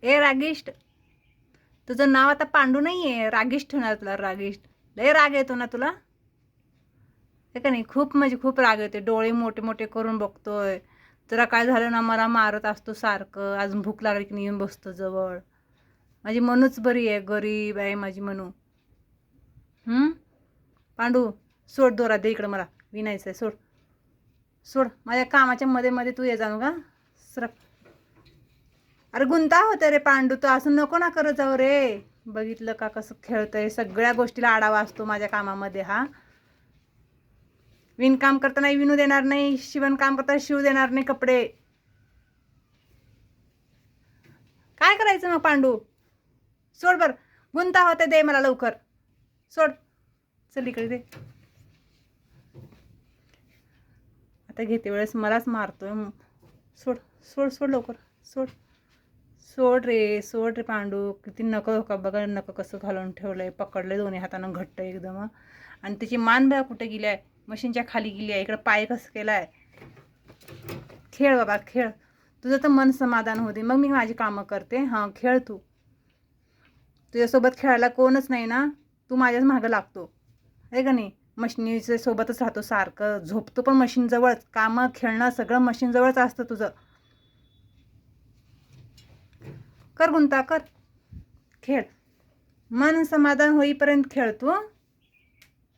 ए रागिष्ट, तुझं नाव आता पांडू नाही आहे, रागिष्ट होणार तुला. रागिष्ट लय राग येतो ना तुला, हे का नाही? खूप म्हणजे खूप राग येते. डोळे मोठे मोठे करून बघतोय. जरा काय झालं ना मला मारत असतो सारखं. अजून भूक लागली की नाही येऊन बसतो जवळ. माझी मनूच बरी आहे, गरीब आहे माझी मनू. पांडू, सोड दोरा, दे इकडं, मला विनायचं आहे. सोड सोड, माझ्या कामाच्या मध्ये मध्ये तू ये जाणू का सरक. अरे गुंता होते रे पांडू, तू असं नको ना करत जाऊ रे. बघितलं का कसं खेळतंय, सगळ्या गोष्टीला आढावा असतो माझ्या कामामध्ये. हा, विणकाम करताना विणू देणार नाही, शिवण काम करताना शिवू देणार नाही कपडे. काय करायचं मग पांडू? सोड बर, गुंता होते, दे मला लवकर. सोड, चल इकडे दे. आता घेते वेळेस मलाच मारतोय. सोड सोड सोड लवकर, सोड सोड रे, सोड रे पांडू. किती नकं का बघा, नकं कसं घालून ठेवलंय. पकडलंय दोन्ही हातानं घट्ट एकदम. आणि त्याची मान बघा कुठे गेली आहे, मशीनच्या खाली गेली आहे. इकडं पाय कसं केलाय. खेळ बाबा खेळ, तुझं तर मन समाधान होते, मग मी माझी कामं करते. हां खेळ तू. तुझ्यासोबत खेळायला कोणच नाही ना, तू माझ्याच मागं लागतो आहे का नाही? मशिनीच्या सोबतच राहतो सारखं, झोपतो पण मशीनजवळच. कामं खेळणं सगळं मशीनजवळच असतं तुझं. कर गुंता कर, खेळ. मन समाधान होईपर्यंत खेळ तू.